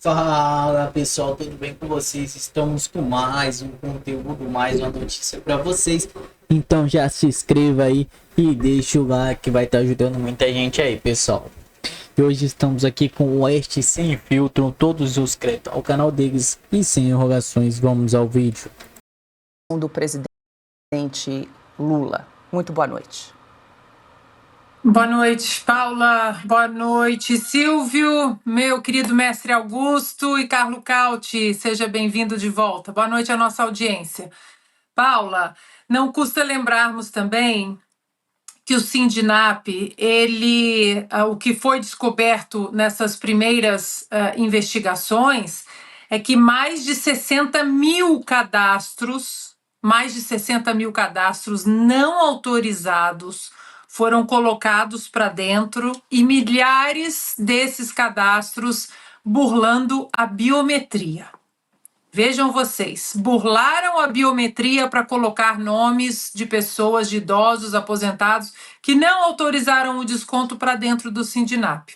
Fala pessoal, tudo bem com vocês? Estamos com mais um conteúdo, mais uma notícia para vocês. Então já se inscreva aí e deixa o like que vai estar ajudando muita gente aí, pessoal. E hoje estamos aqui com o Oeste Sem Filtro, todos os inscritos ao canal deles e sem interrogações. Vamos ao vídeo. Do presidente Lula. Muito boa noite. Boa noite, Paula. Boa noite, Silvio, meu querido mestre Augusto e Carlo Cauti. Seja bem-vindo de volta. Boa noite à nossa audiência. Paula, não custa lembrarmos também que o Sindinap, o que foi descoberto nessas primeiras investigações é que mais de 60 mil cadastros não autorizados foram colocados para dentro e milhares desses cadastros burlando a biometria. Vejam vocês, burlaram a biometria para colocar nomes de pessoas, de idosos, aposentados, que não autorizaram o desconto para dentro do Sindinap.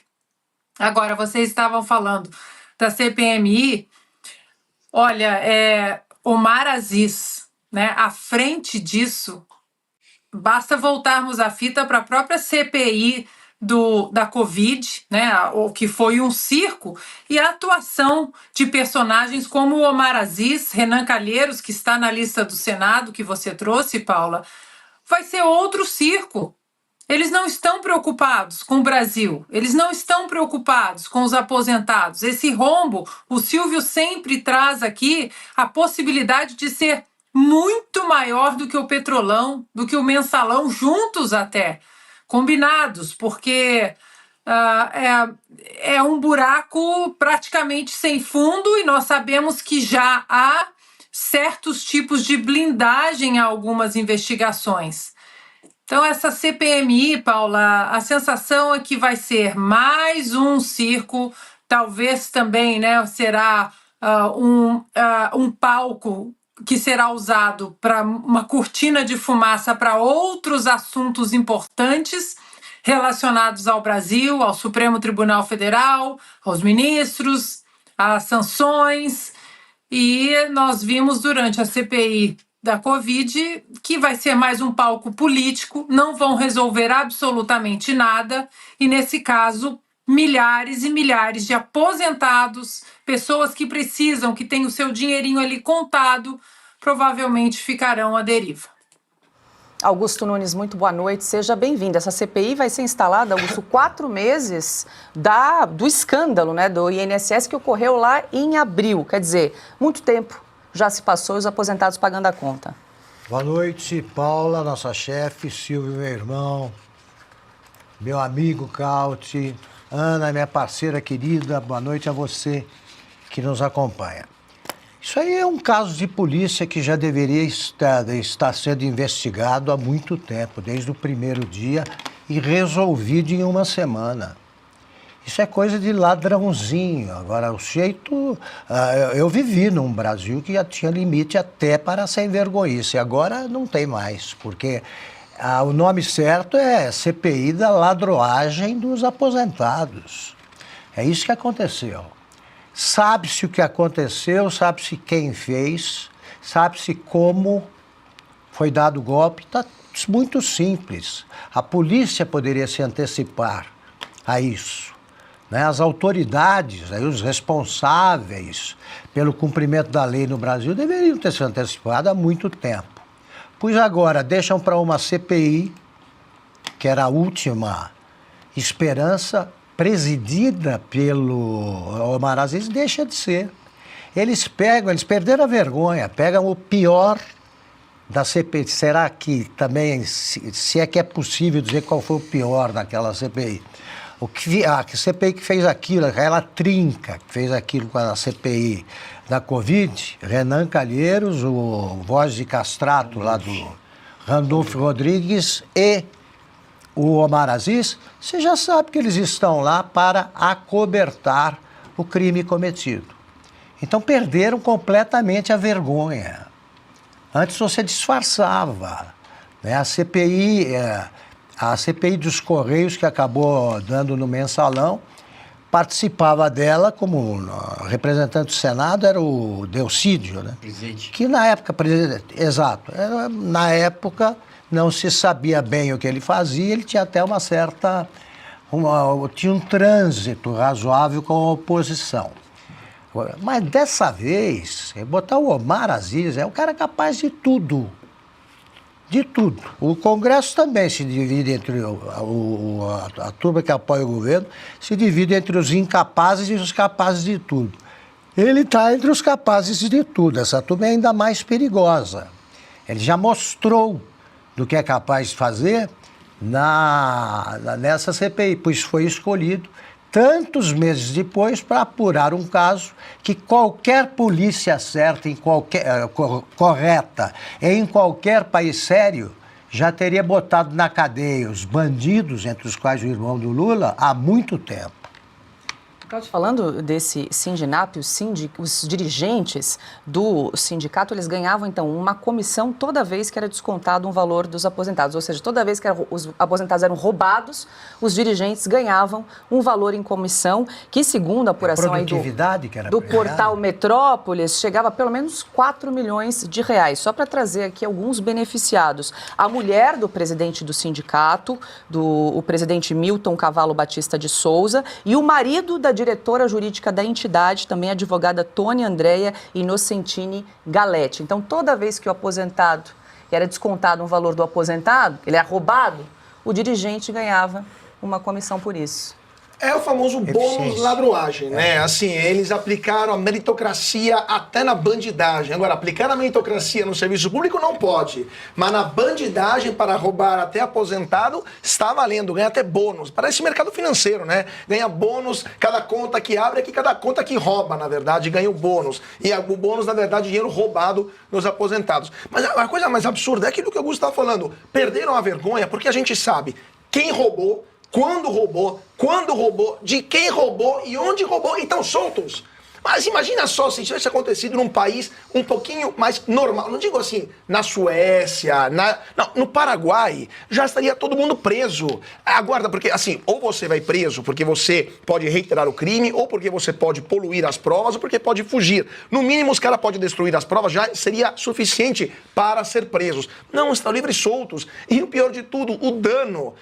Agora, vocês estavam falando da CPMI, olha, Omar Aziz, né, à frente disso, basta voltarmos a fita para a própria CPI da Covid, né, o que foi um circo, e a atuação de personagens como o Omar Aziz, Renan Calheiros, que está na lista do Senado, que você trouxe, Paula, vai ser outro circo. Eles não estão preocupados com o Brasil, eles não estão preocupados com os aposentados. Esse rombo, o Silvio sempre traz aqui a possibilidade de ser muito maior do que o Petrolão, do que o Mensalão, juntos até, combinados, porque é um buraco praticamente sem fundo e nós sabemos que já há certos tipos de blindagem a algumas investigações. Então, essa CPMI, Paula, a sensação é que vai ser mais um circo, talvez também, né, será um palco que será usado para uma cortina de fumaça para outros assuntos importantes relacionados ao Brasil, ao Supremo Tribunal Federal, aos ministros, às sanções. E nós vimos durante a CPI da Covid que vai ser mais um palco político, não vão resolver absolutamente nada, e nesse caso milhares e milhares de aposentados, pessoas que precisam, que têm o seu dinheirinho ali contado, provavelmente ficarão à deriva. Augusto Nunes, muito boa noite, seja bem-vindo. Essa CPI vai ser instalada, Augusto, 4 meses do escândalo, né, do INSS que ocorreu lá em abril. Quer dizer, muito tempo já se passou e os aposentados pagando a conta. Boa noite, Paula, nossa chefe, Silvio, meu irmão, meu amigo Cauti, Ana, minha parceira querida, boa noite a você que nos acompanha. Isso aí é um caso de polícia que já deveria estar sendo investigado há muito tempo, desde o primeiro dia, e resolvido em uma semana. Isso é coisa de ladrãozinho. Agora, o jeito... eu vivi num Brasil que já tinha limite até para sem vergonhice. Agora não tem mais, porque o nome certo é CPI da ladroagem dos aposentados. É isso que aconteceu. Sabe-se o que aconteceu, sabe-se quem fez, sabe-se como foi dado o golpe. Está muito simples. A polícia poderia se antecipar a isso, né? As autoridades, aí, os responsáveis pelo cumprimento da lei no Brasil deveriam ter se antecipado há muito tempo. Pois agora deixam para uma CPI, que era a última esperança, presidida pelo Omar Aziz, deixa de ser. Eles perderam a vergonha, pegam o pior da CPI. Será que também, se é que é possível dizer qual foi o pior daquela CPI? A CPI que fez aquilo, aquela trinca que fez aquilo com a CPI da Covid, Renan Calheiros, o voz de castrato lá do Randolfo Rodrigues e o Omar Aziz, você já sabe que eles estão lá para acobertar o crime cometido. Então perderam completamente a vergonha. Antes você disfarçava, né? A CPI dos Correios, que acabou dando no Mensalão, participava dela como representante do Senado, era o Delcídio, né? Presidente. Que na época, exato, na época não se sabia bem o que ele fazia, ele tinha até tinha um trânsito razoável com a oposição. Mas dessa vez, botar o Omar Aziz é um cara capaz de tudo. De tudo. O Congresso também se divide entre a turma que apoia o governo, se divide entre os incapazes e os capazes de tudo. Ele está entre os capazes de tudo. Essa turma é ainda mais perigosa. Ele já mostrou do que é capaz de fazer nessa CPI, pois foi escolhido tantos meses depois para apurar um caso que qualquer polícia correta em qualquer país sério já teria botado na cadeia os bandidos, entre os quais o irmão do Lula, há muito tempo. Cláudio, falando desse Sindinap, os dirigentes do sindicato, eles ganhavam, então, uma comissão toda vez que era descontado um valor dos aposentados. Ou seja, toda vez que os aposentados eram roubados, os dirigentes ganhavam um valor em comissão que, segundo a apuração aí do portal Metrópolis, chegava a pelo menos 4 milhões de reais. Só para trazer aqui alguns beneficiados. A mulher do presidente do sindicato, o presidente Milton Cavallo Batista de Souza, e o marido da diretora jurídica da entidade, também a advogada Tônia Andréia Inocentini Galete. Então, toda vez que o aposentado era descontado um valor do aposentado, ele era roubado, o dirigente ganhava uma comissão por isso. É o famoso bônus ladruagem, né? Assim, eles aplicaram a meritocracia até na bandidagem. Agora, aplicar a meritocracia no serviço público não pode. Mas na bandidagem, para roubar até aposentado, está valendo. Ganha até bônus. Parece mercado financeiro, né? Ganha bônus, cada conta que abre é que cada conta que rouba, na verdade, ganha o bônus. E o bônus, na verdade, dinheiro roubado nos aposentados. Mas a coisa mais absurda é aquilo que o Augusto estava falando. Perderam a vergonha porque a gente sabe quem roubou, quando roubou, de quem roubou e onde roubou, e estão soltos. Mas imagina só se tivesse acontecido num país um pouquinho mais normal. Não digo assim, na Suécia, não, no Paraguai, já estaria todo mundo preso. Aguarda, porque assim, ou você vai preso porque você pode reiterar o crime, ou porque você pode poluir as provas, ou porque pode fugir. No mínimo, os caras podem destruir as provas, já seria suficiente para ser presos. Não, estão livres e soltos. E o pior de tudo, o dano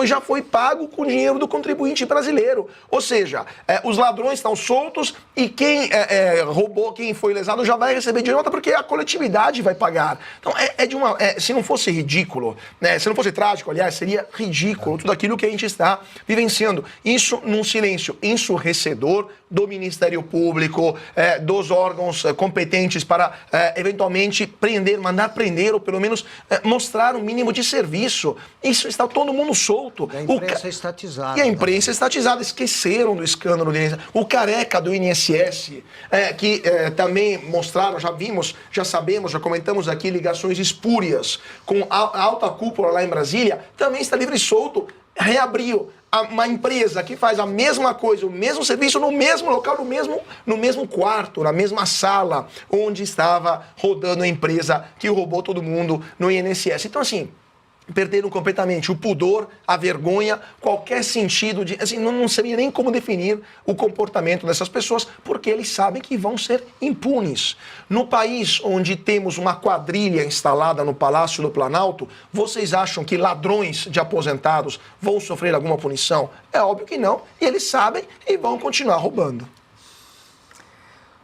já foi pago com dinheiro do contribuinte brasileiro. Ou seja, os ladrões estão soltos e quem roubou, quem foi lesado já vai receber de volta porque a coletividade vai pagar. Então se não fosse ridículo, né, se não fosse trágico, aliás, seria ridículo tudo aquilo que a gente está vivenciando. Isso num silêncio ensurdecedor do Ministério Público, dos órgãos competentes para eventualmente mandar prender ou pelo menos mostrar um mínimo de serviço. Isso está todo mundo solto. E a imprensa estatizada. E a imprensa estatizada, esqueceram do escândalo do INSS. O careca do INSS, que também mostraram, já sabemos, já comentamos aqui, ligações espúrias com a alta cúpula lá em Brasília, também está livre e solto, reabriu uma empresa que faz a mesma coisa, o mesmo serviço, no mesmo local, no mesmo quarto, na mesma sala onde estava rodando a empresa que roubou todo mundo no INSS. Então, assim, perderam completamente o pudor, a vergonha, qualquer sentido de... Assim, não sabia nem como definir o comportamento dessas pessoas, porque eles sabem que vão ser impunes. No país onde temos uma quadrilha instalada no Palácio do Planalto, vocês acham que ladrões de aposentados vão sofrer alguma punição? É óbvio que não, e eles sabem e vão continuar roubando.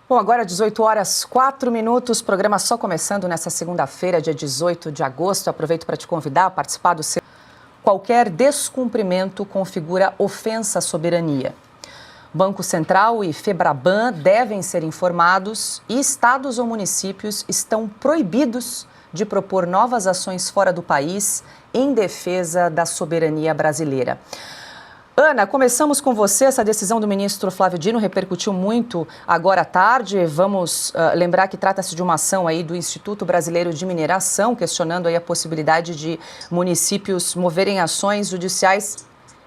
Bom, agora 18 horas 4 minutos, programa só começando nessa segunda-feira, dia 18 de agosto. Aproveito para te convidar a participar do seu... Qualquer descumprimento configura ofensa à soberania. Banco Central e Febraban devem ser informados e estados ou municípios estão proibidos de propor novas ações fora do país em defesa da soberania brasileira. Ana, começamos com você. Essa decisão do ministro Flávio Dino repercutiu muito agora à tarde. Vamos lembrar que trata-se de uma ação aí do Instituto Brasileiro de Mineração, questionando aí a possibilidade de municípios moverem ações judiciais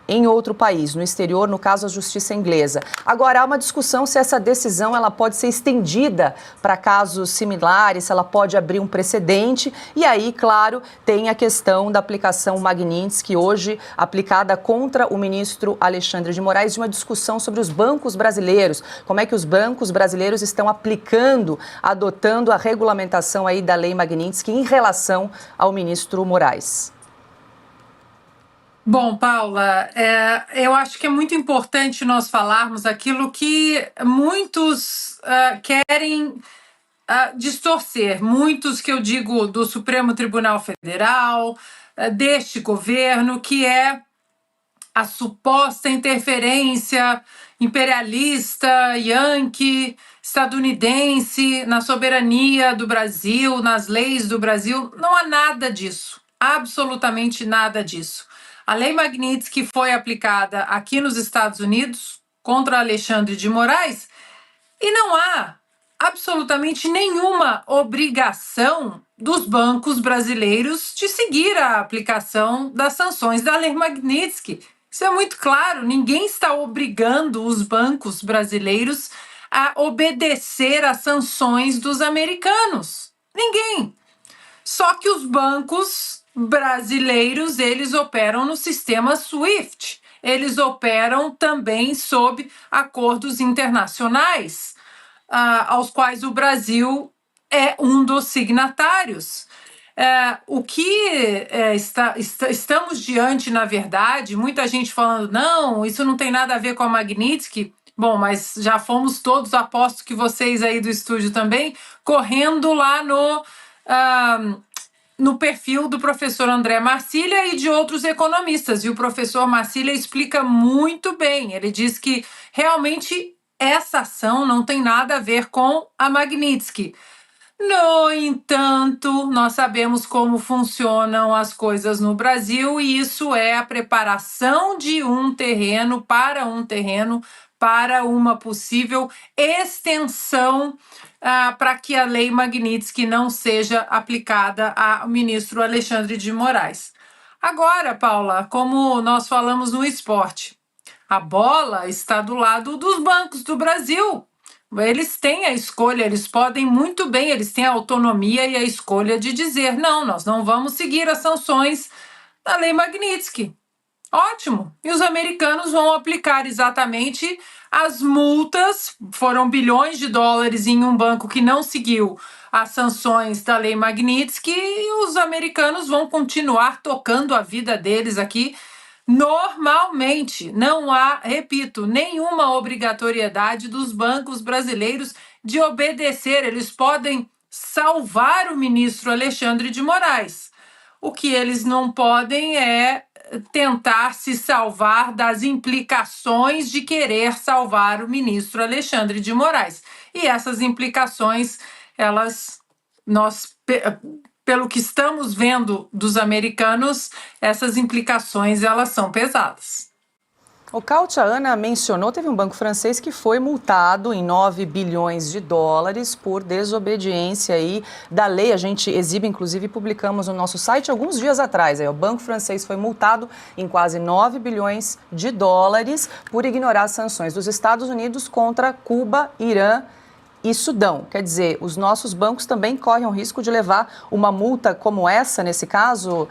em outro país, no exterior, no caso a justiça inglesa. Agora, há uma discussão se essa decisão ela pode ser estendida para casos similares, se ela pode abrir um precedente. E aí, claro, tem a questão da aplicação Magnitsky, hoje aplicada contra o ministro Alexandre de Moraes, de uma discussão sobre os bancos brasileiros. Como é que os bancos brasileiros estão aplicando, adotando a regulamentação aí da lei Magnitsky em relação ao ministro Moraes. Bom, Paula, eu acho que é muito importante nós falarmos aquilo que muitos querem distorcer. Muitos, que eu digo, do Supremo Tribunal Federal, deste governo, que é a suposta interferência imperialista, yankee, estadunidense, na soberania do Brasil, nas leis do Brasil. Não há nada disso, absolutamente nada disso. A lei Magnitsky foi aplicada aqui nos Estados Unidos contra Alexandre de Moraes e não há absolutamente nenhuma obrigação dos bancos brasileiros de seguir a aplicação das sanções da lei Magnitsky. Isso é muito claro, ninguém está obrigando os bancos brasileiros a obedecer às sanções dos americanos. Ninguém. Só que os bancos brasileiros, eles operam no sistema SWIFT. Eles operam também sob acordos internacionais, aos quais o Brasil é um dos signatários. O que estamos diante, na verdade, muita gente falando, não, isso não tem nada a ver com a Magnitsky. Bom, mas já fomos todos, aposto que vocês aí do estúdio também, correndo lá no perfil do professor André Marcília e de outros economistas. E o professor Marcília explica muito bem. Ele diz que realmente essa ação não tem nada a ver com a Magnitsky. No entanto, nós sabemos como funcionam as coisas no Brasil e isso é a preparação de um terreno para uma possível extensão para que a lei Magnitsky não seja aplicada ao ministro Alexandre de Moraes. Agora, Paula, como nós falamos no esporte, a bola está do lado dos bancos do Brasil. Eles têm a escolha, eles podem muito bem, eles têm a autonomia e a escolha de dizer, não, nós não vamos seguir as sanções da lei Magnitsky. Ótimo! E os americanos vão aplicar exatamente as multas, foram bilhões de dólares em um banco que não seguiu as sanções da lei Magnitsky e os americanos vão continuar tocando a vida deles aqui normalmente. Não há, repito, nenhuma obrigatoriedade dos bancos brasileiros de obedecer. Eles podem salvar o ministro Alexandre de Moraes. O que eles não podem é tentar se salvar das implicações de querer salvar o ministro Alexandre de Moraes. E essas implicações, pelo que estamos vendo dos americanos, essas implicações, elas são pesadas. O Caute, a Ana mencionou, teve um banco francês que foi multado em 9 bilhões de dólares por desobediência aí da lei. A gente exibe, inclusive, publicamos no nosso site alguns dias atrás. Aí, o banco francês foi multado em quase 9 bilhões de dólares por ignorar as sanções dos Estados Unidos contra Cuba, Irã e Sudão. Quer dizer, os nossos bancos também correm o risco de levar uma multa como essa, nesse caso,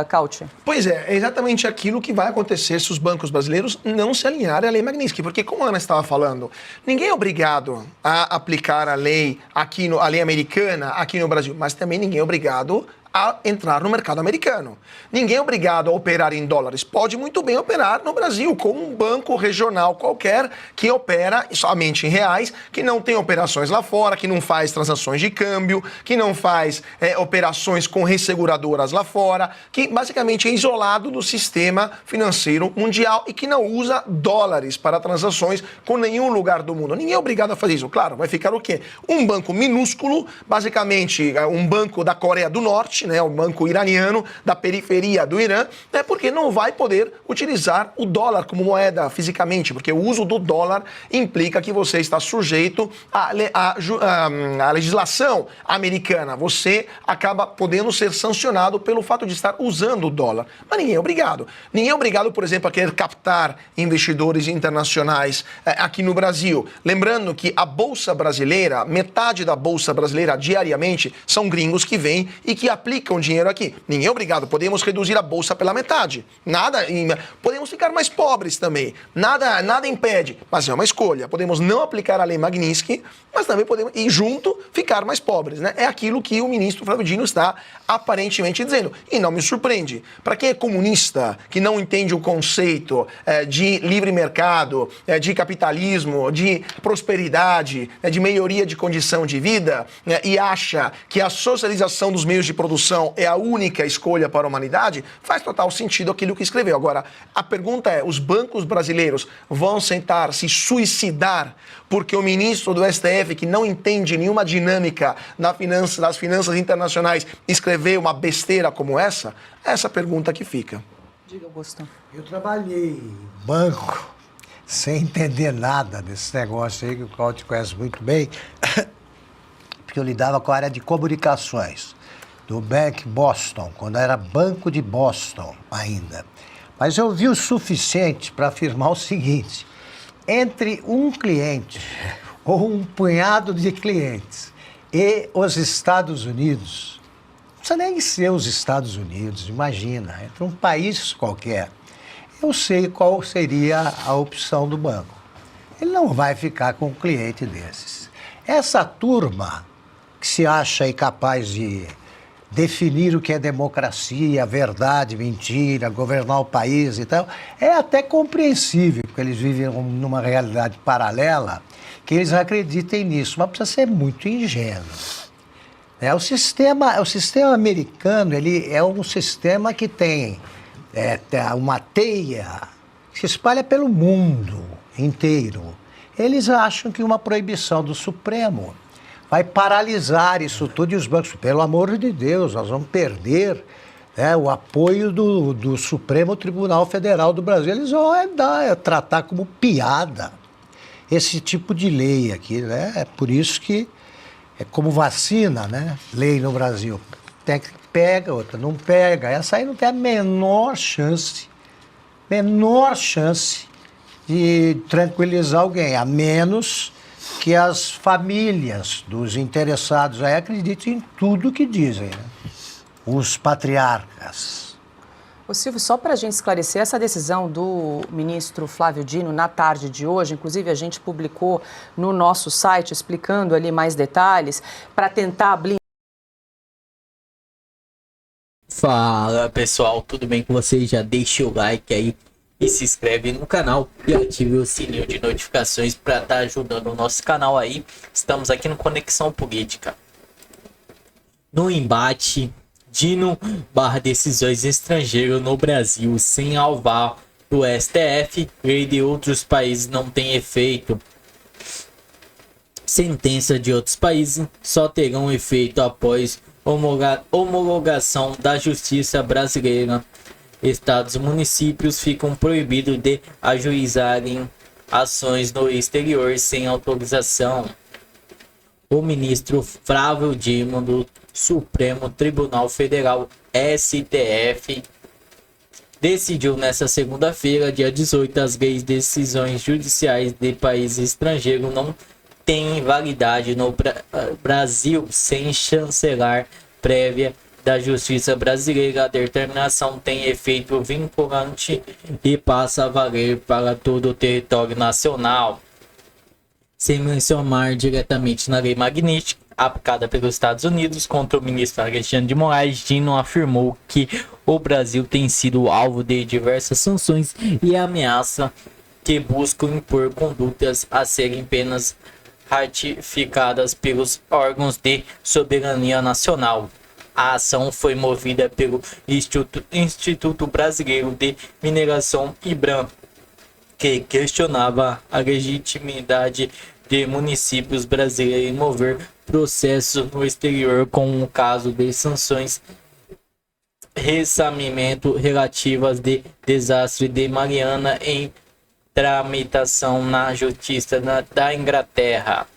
Caute? Pois é exatamente aquilo que vai acontecer se os bancos brasileiros não se alinharem à lei Magnitsky, porque como a Ana estava falando, ninguém é obrigado a aplicar a lei a lei americana aqui no Brasil, mas também ninguém é obrigado a entrar no mercado americano. Ninguém é obrigado a operar em dólares. Pode muito bem operar no Brasil, como um banco regional qualquer que opera somente em reais, que não tem operações lá fora, que não faz transações de câmbio, que não faz operações com resseguradoras lá fora, que basicamente é isolado do sistema financeiro mundial e que não usa dólares para transações com nenhum lugar do mundo. Ninguém é obrigado a fazer isso. Claro, vai ficar o quê? Um banco minúsculo, basicamente um banco da Coreia do Norte, Safti, né, o banco iraniano da periferia do Irã, né, porque não vai poder utilizar o dólar como moeda fisicamente, porque o uso do dólar implica que você está sujeito à legislação americana. Você acaba podendo ser sancionado pelo fato de estar usando o dólar. Mas ninguém é obrigado. Ninguém é obrigado, por exemplo, a querer captar investidores internacionais aqui no Brasil. Lembrando que a Bolsa Brasileira, metade da Bolsa Brasileira diariamente são gringos que vêm e que aplicam dinheiro aqui. Ninguém é obrigado. Podemos reduzir a Bolsa pela metade. Podemos ficar mais pobres também. Nada impede, mas é uma escolha. Podemos não aplicar a lei Magnitsky, mas também podemos, e junto, ficar mais pobres, né? É aquilo que o ministro Flávio Dino está aparentemente dizendo. E não me surpreende. Para quem é comunista, que não entende o conceito de livre mercado, de capitalismo, de prosperidade, de melhoria de condição de vida, e acha que a socialização dos meios de produção é a única escolha para a humanidade, faz total sentido aquilo que escreveu. Agora, a pergunta é, os bancos brasileiros vão sentar, se suicidar, porque o ministro do STF, que não entende nenhuma dinâmica das finanças internacionais, escreveu uma besteira como essa? Essa pergunta que fica. Diga, Augusto. Eu trabalhei em banco sem entender nada desse negócio aí, que o Claudio conhece muito bem, porque eu lidava com a área de comunicações do Bank Boston, quando era Banco de Boston ainda. Mas eu vi o suficiente para afirmar o seguinte: entre um cliente ou um punhado de clientes e os Estados Unidos, não precisa nem ser os Estados Unidos, imagina, entre um país qualquer, eu sei qual seria a opção do banco. Ele não vai ficar com um cliente desses. Essa turma que se acha aí capaz de definir o que é democracia, verdade, mentira, governar o país e tal, é até compreensível, porque eles vivem numa realidade paralela, que eles acreditem nisso, mas precisa ser muito ingênuo. O sistema americano, ele é um sistema que tem uma teia que se espalha pelo mundo inteiro. Eles acham que uma proibição do Supremo vai paralisar isso tudo, e os bancos, pelo amor de Deus, nós vamos perder o apoio do Supremo Tribunal Federal do Brasil. Eles vão tratar como piada esse tipo de lei aqui, né? É por isso que é como vacina, né? Lei no Brasil. Tem que pega, outra não pega. Essa aí não tem a menor chance de tranquilizar alguém, a menos que as famílias dos interessados aí acreditem em tudo que dizem, né? Os patriarcas. Ô Silvio, só para a gente esclarecer, essa decisão do ministro Flávio Dino na tarde de hoje, inclusive a gente publicou no nosso site explicando ali mais detalhes, para tentar blindar. Fala pessoal, tudo bem com vocês? Já deixa o like aí e se inscreve no canal e ative o sininho de notificações para estar ajudando o nosso canal aí. Estamos aqui no Conexão Política. No embate, Dino barra decisões estrangeiras no Brasil sem alvar do STF, lei de outros países não tem efeito. Sentença de outros países só terão efeito após homologação da justiça brasileira. Estados e municípios ficam proibidos de ajuizarem ações no exterior sem autorização. O ministro Flávio Dino do Supremo Tribunal Federal, STF, decidiu nesta segunda-feira, dia 18, as leis de decisões judiciais de países estrangeiros não têm validade no Brasil sem chancelar prévia da Justiça Brasileira. A determinação tem efeito vinculante e passa a valer para todo o território nacional. Sem mencionar diretamente na lei Magnitsky, aplicada pelos Estados Unidos contra o ministro Alexandre de Moraes, Dino afirmou que o Brasil tem sido alvo de diversas sanções e ameaça que buscam impor condutas a serem apenas ratificadas pelos órgãos de soberania nacional. A ação foi movida pelo Instituto Brasileiro de Mineração, IBRAM, que questionava a legitimidade de municípios brasileiros em mover processos no exterior com o caso de sanções ressarcimento relativas de desastre de Mariana em tramitação na Justiça da Inglaterra.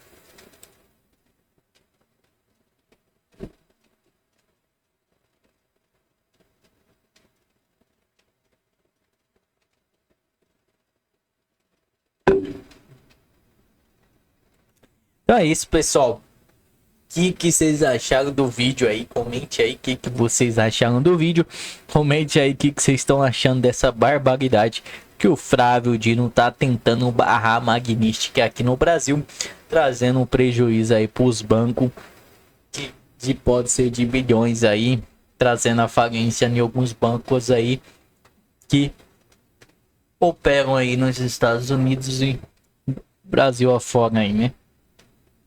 Então é isso, pessoal. O que vocês acharam do vídeo aí? Comente aí o que vocês acharam do vídeo. Comente aí o que vocês estão achando dessa barbaridade que o Flávio Dino tá tentando barrar a Magnística aqui no Brasil, trazendo um prejuízo aí para os bancos de pode ser de bilhões aí, trazendo a falência em alguns bancos aí que operam aí nos Estados Unidos e Brasil afora aí, né?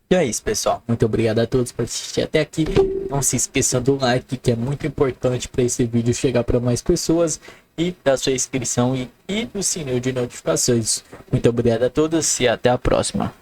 E é isso, pessoal. Muito obrigado a todos por assistir até aqui. Não se esqueçam do like, que é muito importante para esse vídeo chegar para mais pessoas, e da sua inscrição e do sininho de notificações. Muito obrigado a todos e até a próxima.